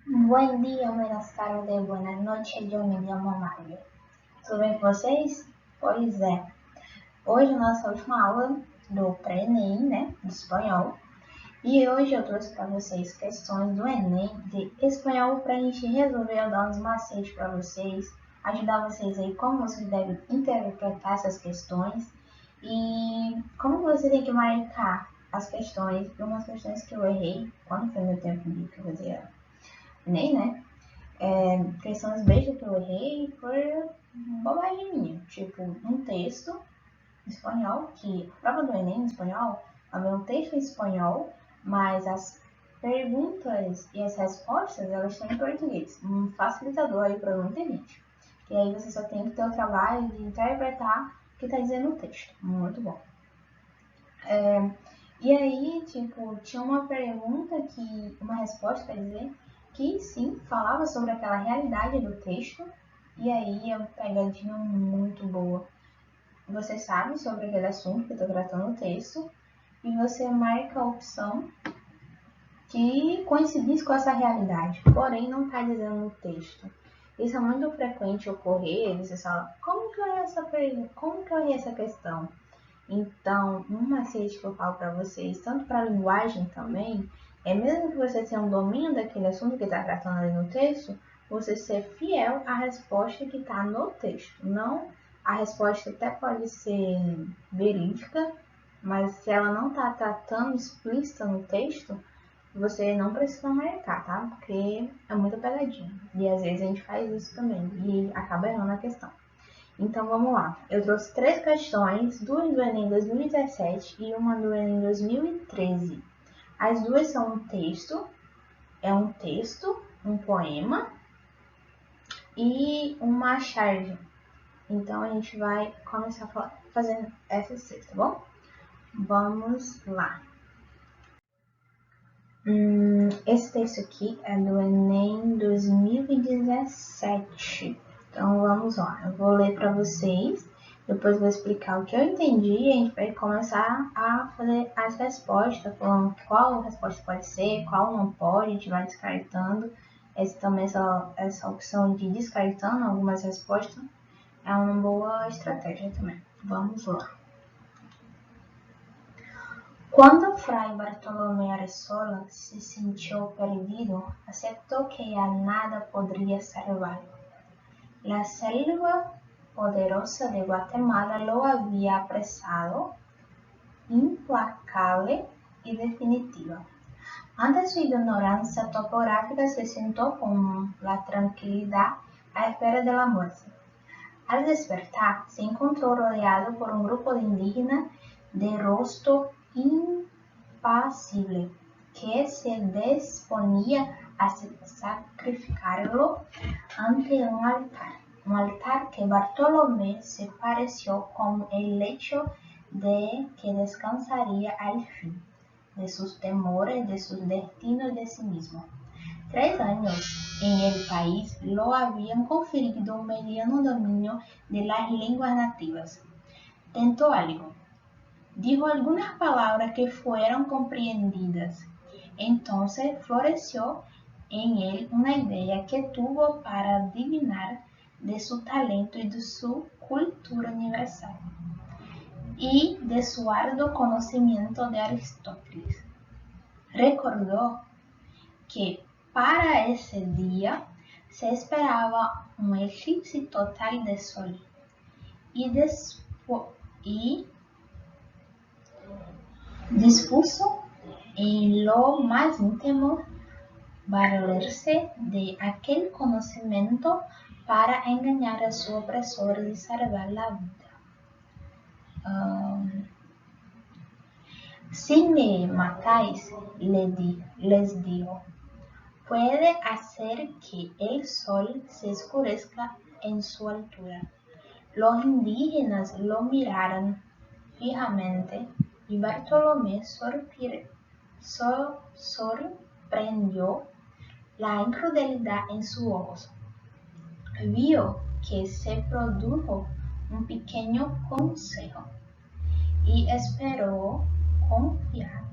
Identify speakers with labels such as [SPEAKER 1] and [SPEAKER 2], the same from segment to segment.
[SPEAKER 1] Buen día, buenas tardes, buenas noches, eu me llamo Maria. Tudo bem com vocês? Pois é, hoje é a nossa última aula do pré-ENEM, né, de espanhol. E hoje eu trouxe para vocês questões do Enem de espanhol para a gente resolver, eu dar uns macetes para vocês, ajudar vocês aí como vocês devem interpretar essas questões e como você tem que marcar as questões, umas questões que eu errei quando foi meu tempo de fazer Enem, né? Questões bestas que eu errei por bobagem minha. Tipo, um texto em espanhol, que a prova do Enem em espanhol é um texto em espanhol, mas as perguntas e as respostas, elas estão em português. Um facilitador aí para muita gente. E aí você só tem que ter o trabalho de interpretar o que está dizendo o texto. Muito bom. E aí, tipo, tinha uma pergunta uma resposta, quer dizer, que sim, falava sobre aquela realidade do texto, e aí é uma pegadinha muito boa. Você sabe sobre aquele assunto que está tratando o texto, e você marca a opção que coincidisse com essa realidade, porém não está dizendo no texto. Isso é muito frequente ocorrer, você fala, como que eu errei essa questão? Então, um macete que eu falo para vocês, tanto para a linguagem também, é mesmo que você tenha um domínio daquele assunto que está tratando ali no texto, você ser fiel à resposta que está no texto. Não, a resposta até pode ser verídica, mas se ela não está tratando explícita no texto, você não precisa marcar, tá? Porque é muita pegadinha. E às vezes a gente faz isso também e acaba errando a questão. Então vamos lá. Eu trouxe 3 questões, 2 do Enem 2017 e uma do Enem 2013. As duas são um texto, um poema e uma charge. Então a gente vai começar fazendo essas 3, tá bom? Vamos lá. Esse texto aqui é do Enem 2017. Então vamos lá, eu vou ler para vocês, depois vou explicar o que eu entendi e a gente vai começar a fazer as respostas, falando qual resposta pode ser, qual não pode, a gente vai descartando. Essa opção de descartando algumas respostas é uma boa estratégia também. Vamos lá. Cuando Fray Bartolomé Arresola se sintió perdido, aceptó que ya nada podría salvarlo. La selva poderosa de Guatemala lo había apresado, implacable y definitiva. Ante su ignorancia topográfica se sentó con la tranquilidad a espera de la muerte. Al despertar, se encontró rodeado por un grupo de indígenas de rostro impasible que se disponía a sacrificarlo ante un altar que Bartolomé se pareció como el lecho de que descansaría al fin de sus temores, de sus destinos, de sí mismo. 3 años en el país lo habían conferido un mediano dominio de las lenguas nativas. Tentó algo. Dijo algunas palabras que fueron comprendidas. Entonces floreció en él una idea que tuvo para adivinar de su talento y de su cultura universal y de su arduo conocimiento de Aristóteles. Recordó que para ese día se esperaba un eclipse total de sol y dispuso en lo más íntimo valerse de aquel conocimiento para engañar a su opresor y salvar la vida. Si me matáis, les digo, puede hacer que el sol se oscurezca en su altura. Los indígenas lo miraron fijamente y Bartolomé sorprendió la incredulidad en sus ojos. Vio que se produjo un pequeño consejo y esperó confiar.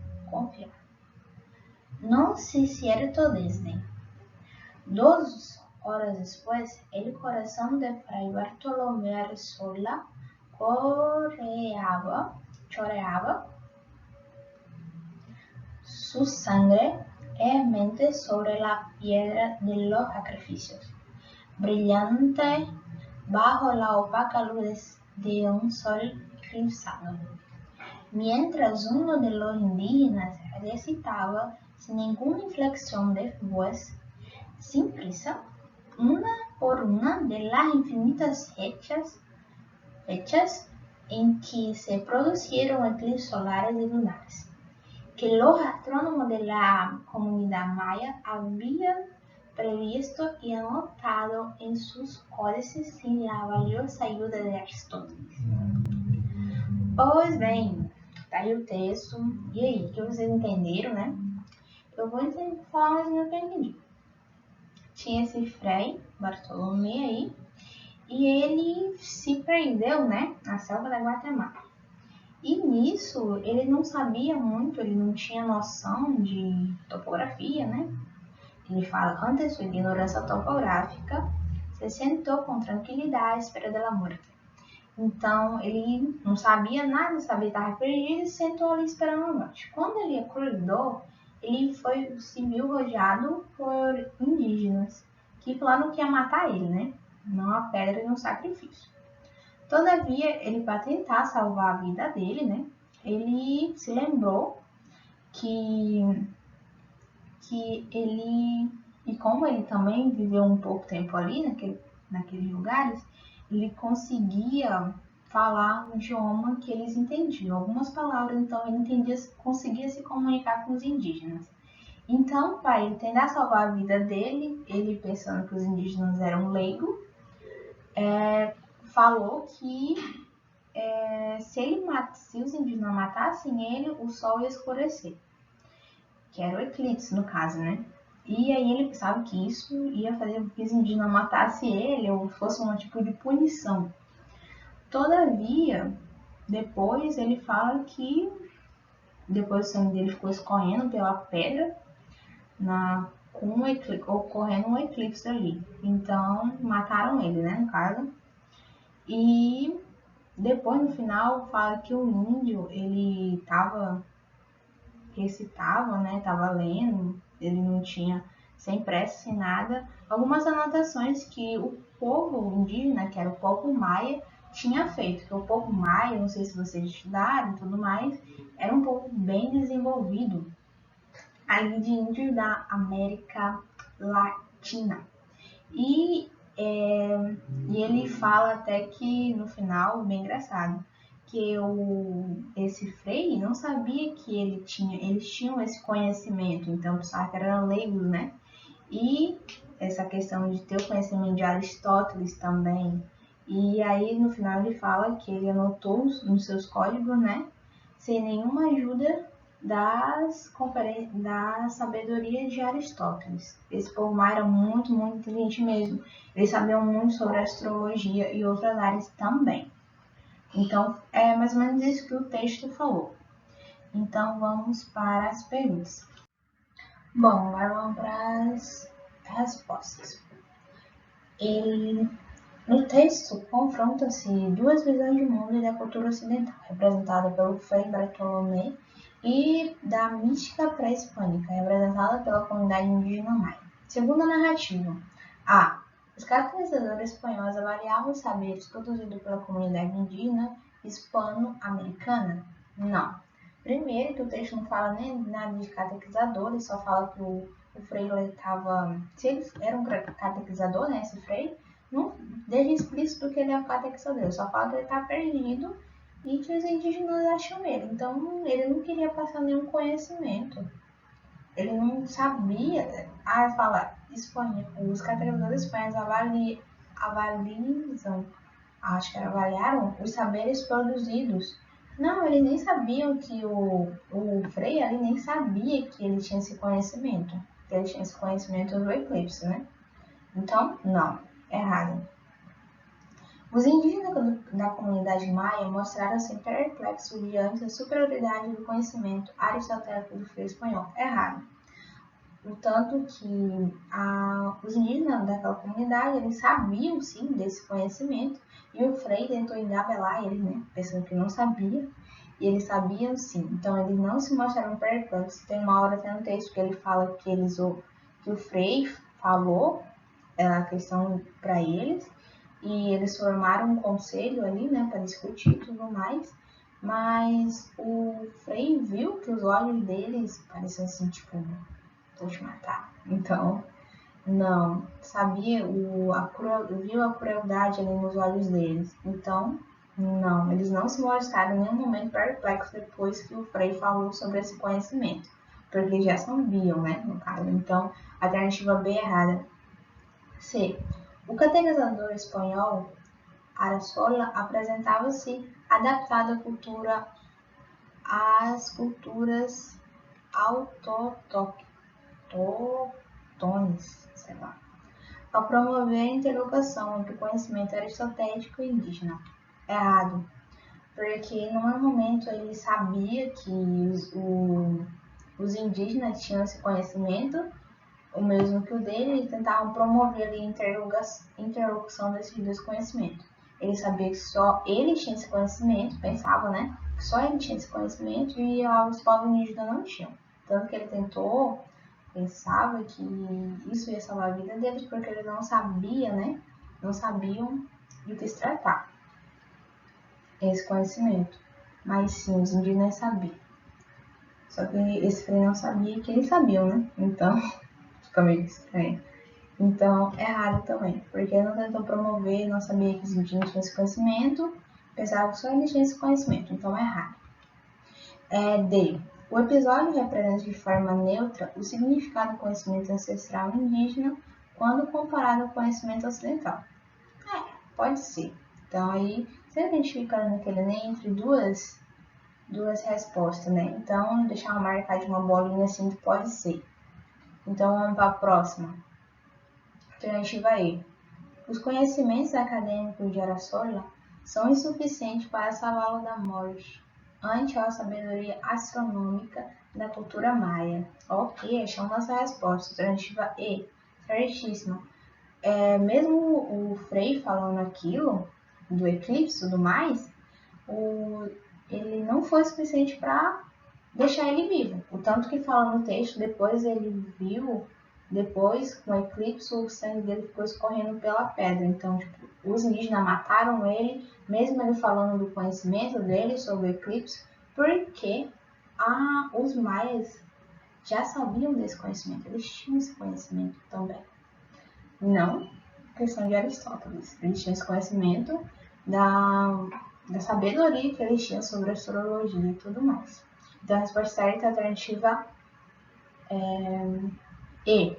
[SPEAKER 1] No si cierto desdén. 2 horas después, el corazón de Fray Bartolomé Arresola choreaba su sangre levemente sobre la piedra de los sacrificios, brillante bajo la opaca luz de un sol eclipsado, mientras uno de los indígenas recitaba sin ninguna inflexión de voz, sin prisa, una por una de las infinitas fechas en que se produjeron eclipses solares y lunares, que los astrónomos de la comunidad maya habían previsto y anotado en sus códices sin la valiosa ayuda de Aristóteles. Pois bem, tá aí o texto. E aí, o que vocês entenderam, né? Eu vou falar mais ou menos o que eu entendi. Tinha esse Frei Bartolomé aí, e ele se perdeu, né, na selva da Guatemala. E nisso, ele não sabia muito, ele não tinha noção de topografia, né? Ele fala, ante sua ignorância topográfica, se sentou com tranquilidade à espera da morte. Então, ele não sabia nada, sabia que estava perdido e sentou ali esperando a morte. Quando ele acordou, ele se viu rodeado por indígenas, que falaram que ia matar ele, né? Não a pedra de um sacrifício. Todavia, ele, para tentar salvar a vida dele, né? Ele se lembrou que ele, e como ele também viveu um pouco tempo ali, naqueles lugares, ele conseguia falar um idioma que eles entendiam, algumas palavras, então ele conseguia se comunicar com os indígenas. Então, para ele tentar salvar a vida dele, ele pensando que os indígenas eram leigos, falou que se os indígenas matassem ele, o sol ia escurecer, que era o eclipse no caso, né? E aí ele pensava que isso ia fazer com que os indígenas matassem ele ou fosse um tipo de punição. Todavia, depois ele fala que depois o sangue dele ficou escorrendo pela pedra ocorrendo um eclipse ali. Então mataram ele, né, no caso. E depois no final fala que o índio ele recitava, né, tava lendo, ele não tinha sem pressa, sem nada, algumas anotações que o povo indígena, que era o povo maia, tinha feito, que o povo maia, não sei se vocês estudaram e tudo mais, era um povo bem desenvolvido, ali de índios da América Latina. E ele fala até que no final, bem engraçado, que esse Frei não sabia que eles tinham esse conhecimento, então pensava que eram leigos, né? E essa questão de ter o conhecimento de Aristóteles também. E aí no final ele fala que ele anotou nos seus códigos, né? Sem nenhuma ajuda da sabedoria de Aristóteles. Esse povo maia era muito, muito inteligente mesmo. Eles sabiam muito sobre astrologia e outras áreas também. Então, é mais ou menos isso que o texto falou. Então, vamos para as perguntas. Bom, agora vamos para as respostas. No texto, confrontam-se duas visões de mundo e da cultura ocidental, representada pelo Frei Bartolomé, e da mística pré-hispânica, representada pela comunidade indígena maia. Segundo a narrativa, os colonizadores espanhóis avaliavam os saberes produzidos pela comunidade indígena hispano-americana? Não. Primeiro, que o texto não fala nem nada de catequizador, ele só fala que o Frei estava... Se ele era um catequizador, né, esse Frei, não deixa explícito que ele é um catequizador, ele só fala que ele está perdido e que os indígenas acham ele. Então, ele não queria passar nenhum conhecimento. Ele não sabia... fala... os catequizadores espanhóis avaliaram os saberes produzidos. Não, eles nem sabiam que o Frei ali nem sabia que ele tinha esse conhecimento. Que ele tinha esse conhecimento do eclipse, né? Então, não, errado. Os indígenas da comunidade maia mostraram-se perplexos diante da superioridade do conhecimento aristotélico do Frei espanhol. Errado. O tanto que os indígenas daquela comunidade, eles sabiam sim desse conhecimento, e o Frei tentou engabelar eles, né, pensando que não sabia, e eles sabiam sim. Então eles não se mostraram perplexos. Tem uma hora até no texto que ele fala que o Frei falou a questão para eles, e eles formaram um conselho ali, né, para discutir e tudo mais. Mas o Frei viu que os olhos deles pareciam assim, tipo, vou te matar. Então, não, sabia, viu a crueldade ali nos olhos deles. Então, não, eles não se mostraram em nenhum momento perplexos depois que o Frei falou sobre esse conhecimento. Porque eles já sabiam, né, no caso. Então, a alternativa B é errada. C. O catequizador espanhol Arasola apresentava-se adaptado às culturas autóctones, sei lá, ao promover a interlocução entre o conhecimento aristotélico e indígena. Errado, porque no momento ele sabia que os indígenas tinham esse conhecimento, o mesmo que o dele, e tentavam promover ali a interlocução desses dois conhecimentos. Ele sabia que só ele tinha esse conhecimento, pensava, né? Que só ele tinha esse conhecimento e os povos indígenas não tinham. Tanto que ele pensava que isso ia salvar a vida deles, porque eles não sabiam, né? Não sabiam do que se tratar esse conhecimento. Mas sim, os indígenas sabiam. Só que esse Frei não sabia que eles sabiam, né? Então, fica meio estranho. Então, é errado também, porque não tentou promover, não sabia que os indígenas tinham esse conhecimento, pensava que só eles tinham esse conhecimento, então é errado. D. O episódio representa de forma neutra o significado do conhecimento ancestral indígena quando comparado ao conhecimento ocidental. Pode ser. Então, aí, sempre a gente fica naquele entre duas respostas, né? Então, deixar uma marca de uma bolinha assim que pode ser. Então, vamos para a próxima. Alternativa E. Os conhecimentos acadêmicos de Arasola são insuficientes para salvá-lo da morte ante a sabedoria astronômica da cultura maia. Ok, achamos nossa resposta. Alternativa E. Certíssima. Mesmo o Frei falando aquilo, do eclipse e tudo mais, ele não foi suficiente para deixar ele vivo. O tanto que fala no texto, depois ele viu, depois com o eclipse, o sangue dele ficou escorrendo pela pedra. Então, tipo, os indígenas mataram ele, mesmo ele falando do conhecimento dele sobre o eclipse, porque os maias já sabiam desse conhecimento, eles tinham esse conhecimento também. Não questão de Aristóteles, eles tinham esse conhecimento da sabedoria que eles tinham sobre astrologia e tudo mais. Então, a resposta certa é a alternativa E.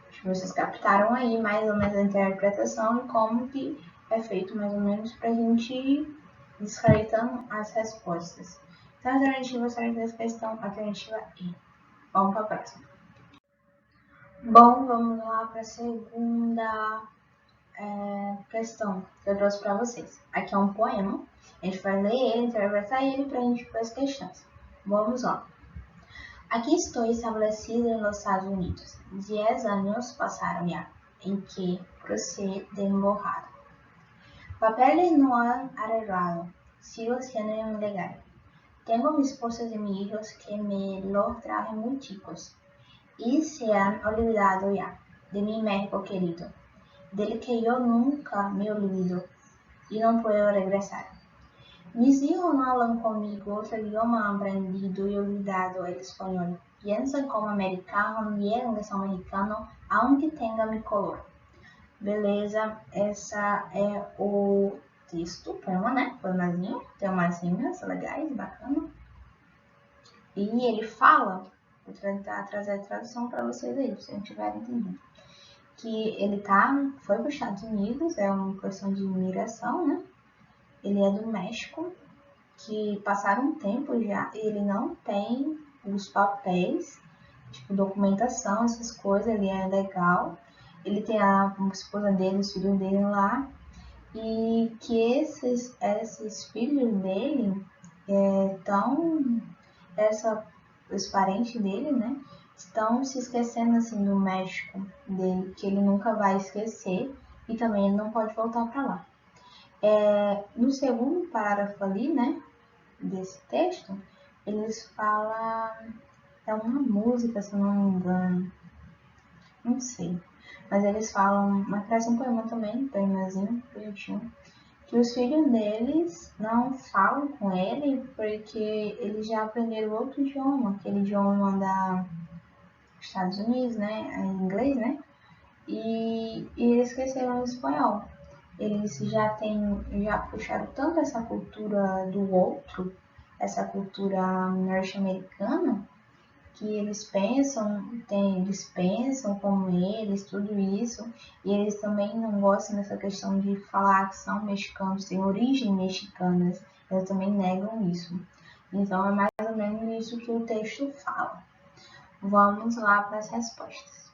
[SPEAKER 1] Acho que vocês captaram aí mais ou menos a interpretação e como que é feito mais ou menos para a gente ir descartando as respostas. Então, a alternativa certa dessa questão, a alternativa E. Vamos para a próxima. Bom, vamos lá para a segunda questão que eu trouxe para vocês. Aqui é um poema, a gente vai ler ele, interpretar ele para a gente ver as questões. Vamos lá. Aquí estoy establecido en los Estados Unidos. 10 años pasaron ya en que procedí de embajada. Papeles no han arreglado. Sigo siendo ilegal. Tengo mis esposas y mis hijos que me los traje muy chicos y se han olvidado ya de mi México querido, del que yo nunca me olvido y no puedo regresar. Mis hijos no hablan conmigo otro idioma, han aprendido y olvidado el español. Piensan como americano, vieron que são mexicano, aunque tenga mi color. Beleza, essa é o texto, poema, né? Poemazinho, tem umas rimas legais, bacana. E ele fala, vou tentar trazer a tradução para vocês aí, se não tiver entendido. Que ele foi para os Estados Unidos, é uma questão de imigração, né? Ele é do México, que passaram um tempo já, ele não tem os papéis, tipo documentação, essas coisas, ele é legal. Ele tem a esposa dele, os filhos dele lá, e que esses filhos dele os parentes dele, né, estão se esquecendo assim do México dele, que ele nunca vai esquecer e também ele não pode voltar para lá. No segundo parágrafo ali, né, desse texto, eles falam, é uma música, se eu não me engano, não sei, mas eles falam, mas parece um poema também, poemazinho, bonitinho, que os filhos deles não falam com ele porque eles já aprenderam outro idioma, aquele idioma da Estados Unidos, né, em inglês, né, e eles esqueceram o espanhol. Eles já puxaram tanto essa cultura do outro, essa cultura norte-americana, que eles pensam como eles, tudo isso, e eles também não gostam dessa questão de falar que são mexicanos, têm origem mexicanas, eles também negam isso. Então é mais ou menos isso que o texto fala. Vamos lá para as respostas.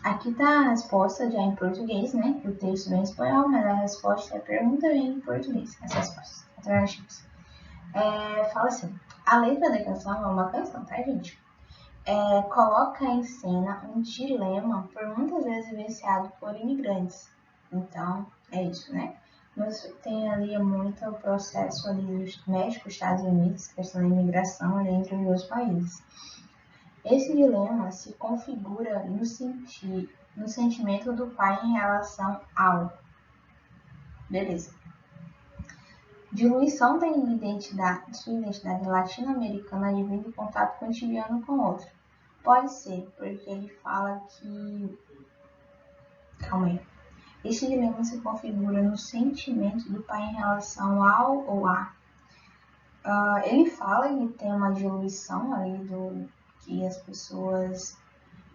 [SPEAKER 1] Aqui está a resposta já em português, né? O texto vem em espanhol, mas a resposta é a pergunta em português. As respostas, alternativas. Fala assim, a letra da canção é uma canção, tá, gente? Coloca em cena um dilema por muitas vezes vivenciado por imigrantes. Então, é isso, né? Mas tem ali muito processo ali do México, Estados Unidos, questão da imigração ali entre os dois países. Esse dilema se configura no sentimento do pai em relação ao... Beleza. Diluição da sua identidade latino-americana advindo contato cotidiano com outro. Pode ser, porque ele fala que... Calma aí. Esse dilema se configura no sentimento do pai em relação ao ou a. Ele fala que tem uma diluição ali do que as pessoas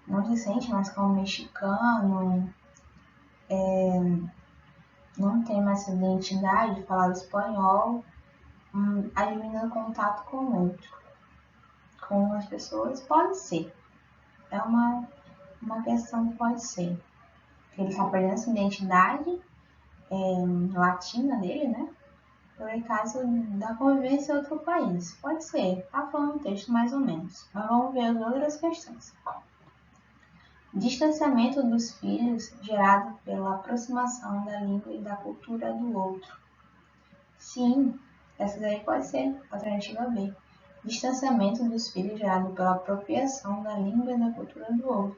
[SPEAKER 1] não se sentem mais como mexicano, não tem mais essa identidade de falar espanhol, adquirindo contato com o outro. Com as pessoas, pode ser. É uma questão que pode ser. Ele está perdendo essa identidade latina dele, né? Por caso da convivência em outro país. Pode ser. Tá falando o texto mais ou menos. Mas vamos ver as outras questões. Distanciamento dos filhos gerado pela aproximação da língua e da cultura do outro. Sim, essa daí pode ser. Alternativa B. Distanciamento dos filhos gerado pela apropriação da língua e da cultura do outro.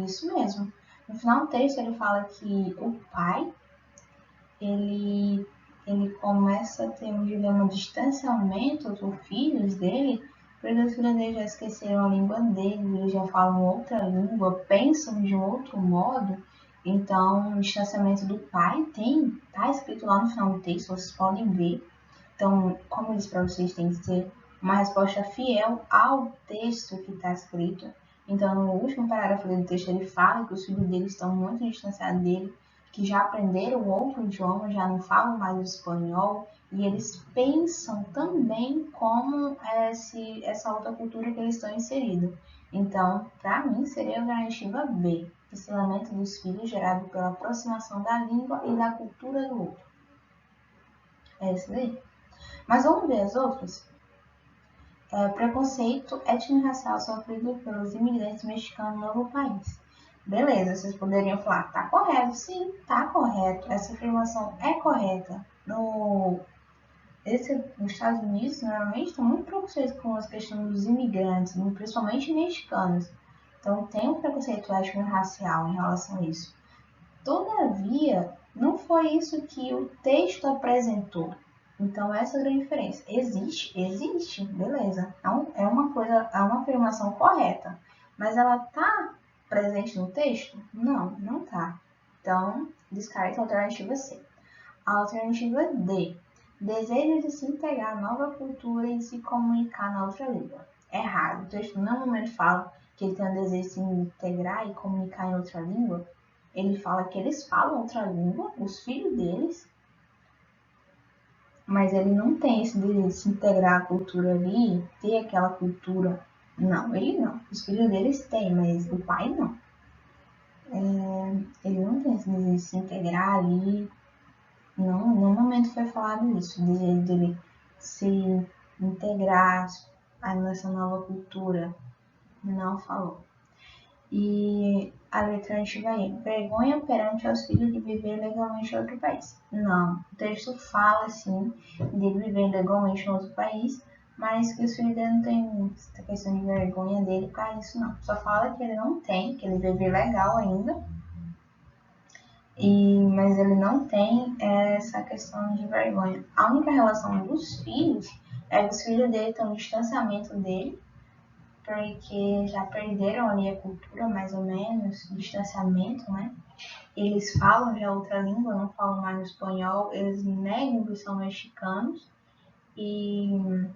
[SPEAKER 1] Isso mesmo. No final do texto ele fala que o pai, ele começa a ter um dilema de distanciamento dos filhos dele, porque os filhos dele já esqueceram a língua dele, eles já falam outra língua, pensam de um outro modo. Então, o distanciamento do pai tá escrito lá no final do texto, vocês podem ver. Então, como eu disse para vocês, tem que ser uma resposta fiel ao texto que está escrito. Então, no último parágrafo do texto, ele fala que os filhos dele estão muito distanciados dele, que já aprenderam outro idioma, já não falam mais o espanhol, e eles pensam também como essa outra cultura que eles estão inseridos. Então, para mim, seria a alternativa B, distanciamento dos filhos gerado pela aproximação da língua e da cultura do outro. É isso daí. Mas vamos ver as outras? Preconceito étnico-racial sofrido pelos imigrantes mexicanos no novo país. Beleza, vocês poderiam falar, tá correto. Sim, tá correto. Essa afirmação é correta. Nos Estados Unidos, normalmente, tem muito preconceito com as questões dos imigrantes, principalmente mexicanos. Então, tem um preconceito étnico-racial em relação a isso. Todavia, não foi isso que o texto apresentou. Então, essa é a grande diferença. Existe, beleza. É uma afirmação correta. Mas ela está presente no texto? Não, não está. Então, descarta a alternativa C. A alternativa D. Desejo de se integrar à nova cultura e se comunicar na outra língua. Errado. O texto não momento fala que ele tem o desejo de se integrar e comunicar em outra língua. Ele fala que eles falam outra língua, os filhos deles, mas ele não tem esse desejo de se integrar à cultura ali, ter aquela cultura. Não, ele não. Os filhos deles têm, mas o pai não. Ele não tem esse desejo de se integrar ali. Não, no momento foi falado isso, o desejo dele se integrar nessa nova cultura. Não falou. E a alternativa é vergonha perante aos filhos de viver legalmente em outro país. Não, o texto fala sim de viver legalmente em outro país, mas que os filhos dele não têm essa questão de vergonha dele por causa disso não. Só fala que ele não tem, que ele vive legal ainda, mas ele não tem essa questão de vergonha. A única relação dos filhos é que os filhos dele estão no distanciamento dele, porque já perderam ali a cultura, mais ou menos, distanciamento, né? Eles falam já outra língua, não falam mais espanhol, eles negam que são mexicanos e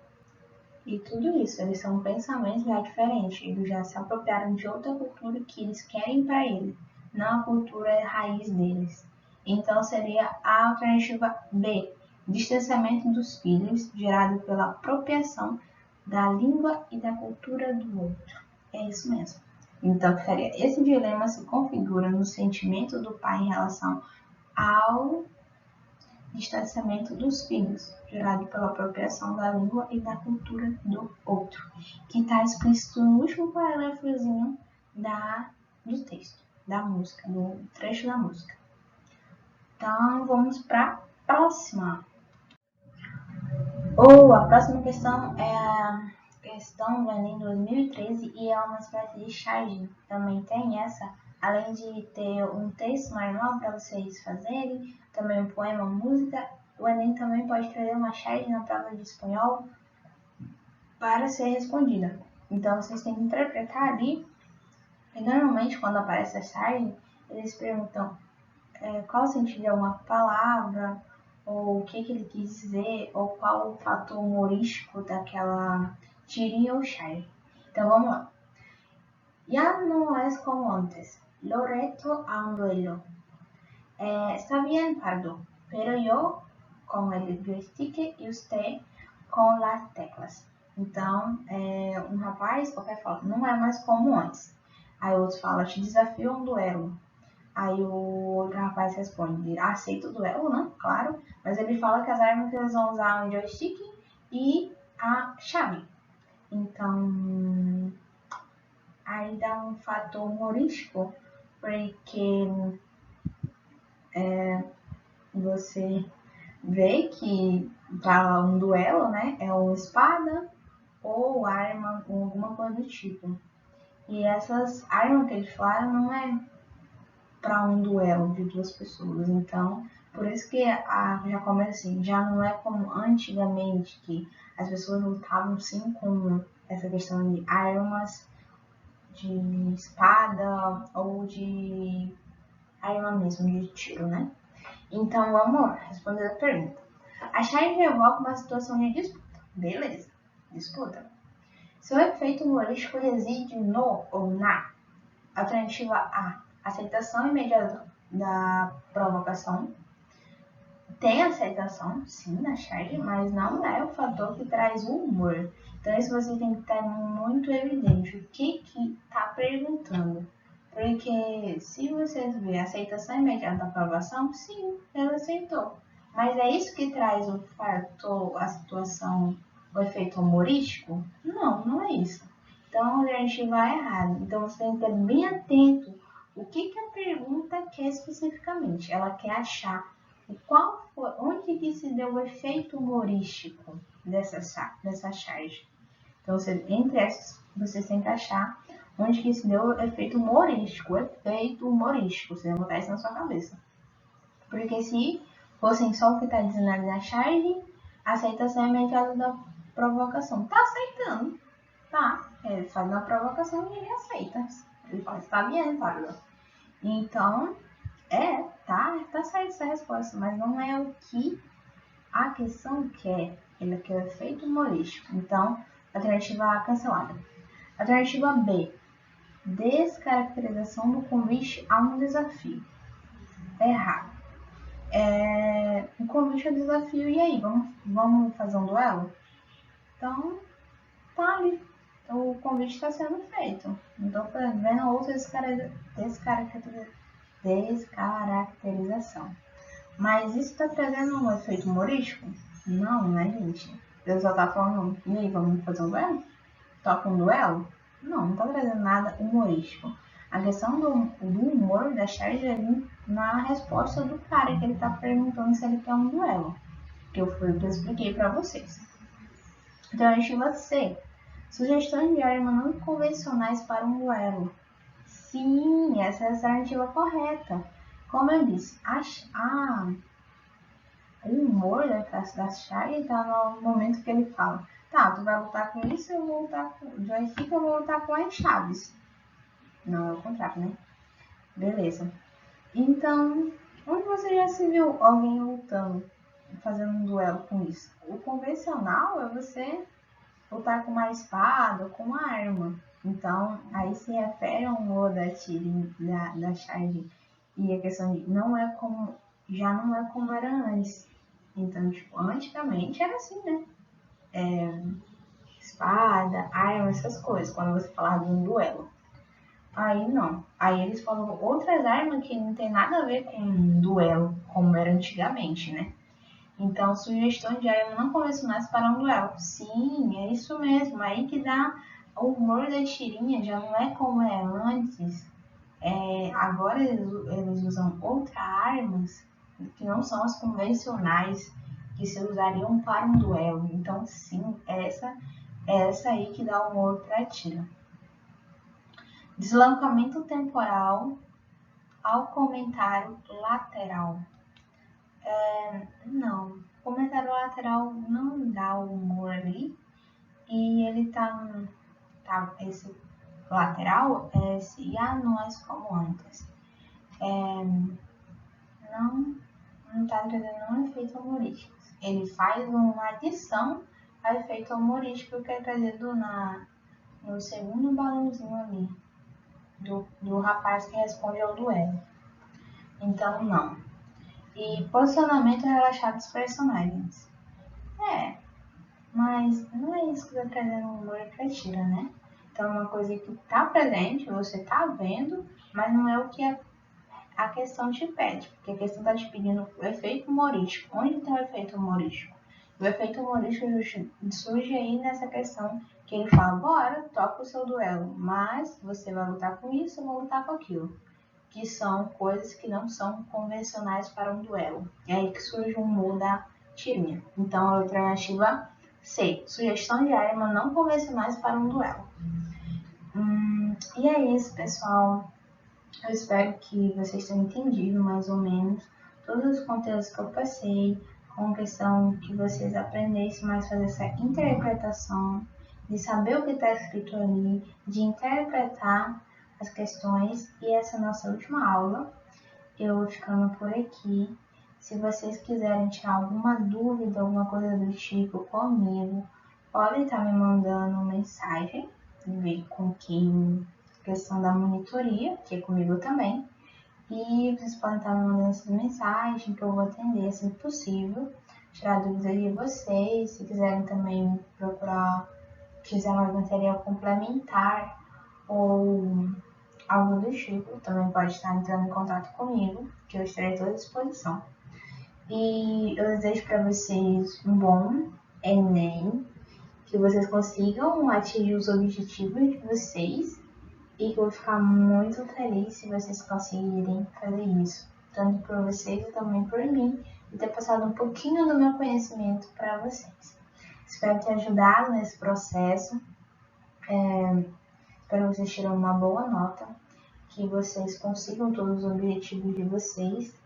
[SPEAKER 1] tudo isso. Eles são pensamentos já diferentes, eles já se apropriaram de outra cultura que eles querem para eles, não a cultura raiz deles. Então seria a alternativa B, distanciamento dos filhos gerado pela apropriação da língua e da cultura do outro. É isso mesmo. Então, esse dilema se configura no sentimento do pai em relação ao distanciamento dos filhos, gerado pela apropriação da língua e da cultura do outro, que está explícito no último parágrafozinho do texto, da música, do trecho da música. Então, vamos para a próxima. A próxima questão é a questão do Enem 2013 e é uma espécie de charge. Também tem essa, além de ter um texto normal para vocês fazerem, também um poema, música, o Enem também pode trazer uma charge na prova de espanhol para ser respondida. Então vocês têm que interpretar ali, e normalmente quando aparece a charge, eles perguntam qual o sentido de alguma palavra, ou o que ele quis dizer, ou qual o fator humorístico daquela tirinha ou charge. Então vamos lá. Ya no es como antes, lo reto a un duelo. Está bien, Pardo, pero yo con el joystick y usted com las teclas. Então, um rapaz qualquer fala, não é mais como antes. Aí o outro fala, te desafio a um duelo. Aí o outro rapaz responde, aceita o duelo, né? Claro. Mas ele fala que as armas que eles vão usar é o joystick e a chave. Então, aí dá um fator humorístico, porque você vê que para um duelo, né? É uma espada ou arma, ou alguma coisa do tipo. E essas armas que eles falaram não é para um duelo de duas pessoas. Então, por isso que já começa assim, já não é como antigamente, que as pessoas lutavam sim com essa questão de armas, de espada ou de arma mesmo, de tiro, né? Então, vamos responder a pergunta. A charge evoca uma situação de disputa. Beleza, disputa. Seu efeito humorístico reside no ou na alternativa A, aceitação imediata da provocação. Tem aceitação, sim, na charge, mas não é o fator que traz o humor. Então isso você tem que estar muito evidente. O que está perguntando? Porque se vocês verem a aceitação imediata da aprovação, sim, ela aceitou. Mas é isso que traz o fator, a situação, o efeito humorístico? Não, não é isso. Então a gente vai errado. Então você tem que ter bem atento o que a pergunta quer especificamente. Ela quer achar onde que se deu o efeito humorístico dessa charge. Então, entre essas, vocês têm que achar onde que se deu o efeito humorístico. Você vai botar isso na sua cabeça. Porque se fossem só o que está dizendo ali na charge, aceitação é imediata da provocação. Tá aceitando. Tá. Ele faz uma provocação e ele aceita. Ele fala, está bem, Pablo. Então, tá certa essa resposta, mas não é o que a questão quer. Ele quer o efeito humorístico. Então, alternativa A cancelada. Alternativa B, descaracterização do convite a um desafio. Errado. O convite é um desafio, e aí? Vamos fazer um duelo? Então, tá ali. O convite está sendo feito. Então, vendo outra descaracterização. Mas isso está trazendo um efeito humorístico? Não, né, gente? Eu só tá falando, e aí, vamos fazer um duelo? toca um duelo? Não tá trazendo nada humorístico. A questão do humor da Charge é na resposta do cara que ele tá perguntando se ele quer um duelo. Que foi o que eu expliquei pra vocês. Alternativa C. Sugestões de armas não convencionais para um duelo. Sim, essa é a alternativa correta. Como eu disse, o humor da Charlie está no momento que ele fala: tá, tu vai lutar com isso, eu vou lutar com o joystick, eu vou lutar com as chaves. Não, é o contrário, né? Beleza. Então, onde você já se viu alguém lutando, fazendo um duelo com isso? O convencional é você lutar com uma espada ou com uma arma. Então, aí se refere ao humor da charge. E a questão de já não é como era antes. Então, tipo, antigamente era assim, né? Espada, arma, essas coisas, quando você falava de um duelo. Aí não. Aí eles falam outras armas que não tem nada a ver com um duelo, como era antigamente, né? Então, sugestão de armas não convencionais para um duelo. Sim, é isso mesmo. Aí que dá o humor da tirinha, já não é como é antes. Agora eles usam outras armas que não são as convencionais que se usariam para um duelo. Então, sim, é essa aí que dá humor para a tira. Deslocamento temporal ao comentário lateral. Não, o comentário lateral não dá o humor ali. E ele esse lateral é se nós como antes. Não está trazendo um efeito humorístico. Ele faz uma adição ao efeito humorístico que é trazido no segundo balãozinho ali, do rapaz que responde ao duelo. Então, não. E posicionamento relaxado dos personagens. Mas não é isso que está trazendo humor pra tira, né? Então, é uma coisa que está presente, você está vendo, mas não é o que a questão te pede, porque a questão está te pedindo o efeito humorístico. Onde tem o efeito humorístico? O efeito humorístico surge aí nessa questão que ele fala: bora, toca o seu duelo, mas você vai lutar com isso, eu vou lutar com aquilo. Que são coisas que não são convencionais para um duelo. É aí que surge o humor da tirinha. Então, a alternativa C. Sugestão de armas não convencionais para um duelo. E é isso, pessoal. Eu espero que vocês tenham entendido mais ou menos todos os conteúdos que eu passei, com questão que vocês aprendessem mais a fazer essa interpretação, de saber o que está escrito ali, de interpretar as questões. E essa é a nossa última aula. Eu vou ficando por aqui. Se vocês quiserem tirar alguma dúvida, alguma coisa do tipo comigo, podem estar me mandando mensagem, ver com quem questão da monitoria, que é comigo também. E vocês podem estar me mandando essas mensagens que eu vou atender assim que possível, tirar dúvidas de vocês. Se quiserem também procurar, quiser mais material complementar ou algo do tipo, também pode estar entrando em contato comigo, que eu estarei à toda disposição. E eu desejo para vocês um bom Enem, que vocês consigam atingir os objetivos de vocês e que eu vou ficar muito feliz se vocês conseguirem fazer isso, tanto por vocês e também por mim, e ter passado um pouquinho do meu conhecimento para vocês. Espero ter ajudado nesse processo. Espero que vocês tirem uma boa nota, que vocês consigam todos os objetivos de vocês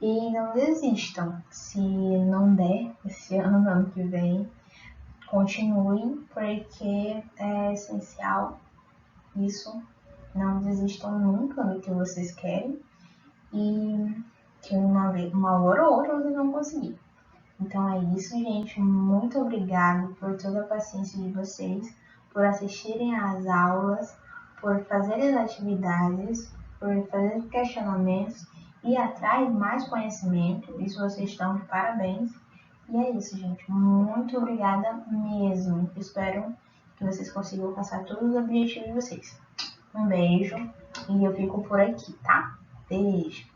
[SPEAKER 1] e não desistam. Se não der esse ano que vem, continuem, porque é essencial isso. Não desistam nunca do que vocês querem e que uma hora ou outra vocês vão conseguir. Então é isso, gente. Muito obrigado por toda a paciência de vocês, por assistirem às aulas, por fazerem as atividades, por fazer questionamentos e atrair mais conhecimento. Isso vocês estão de parabéns. E é isso, gente. Muito obrigada mesmo. Espero que vocês consigam alcançar todos os objetivos de vocês. Um beijo e eu fico por aqui, tá? Beijo!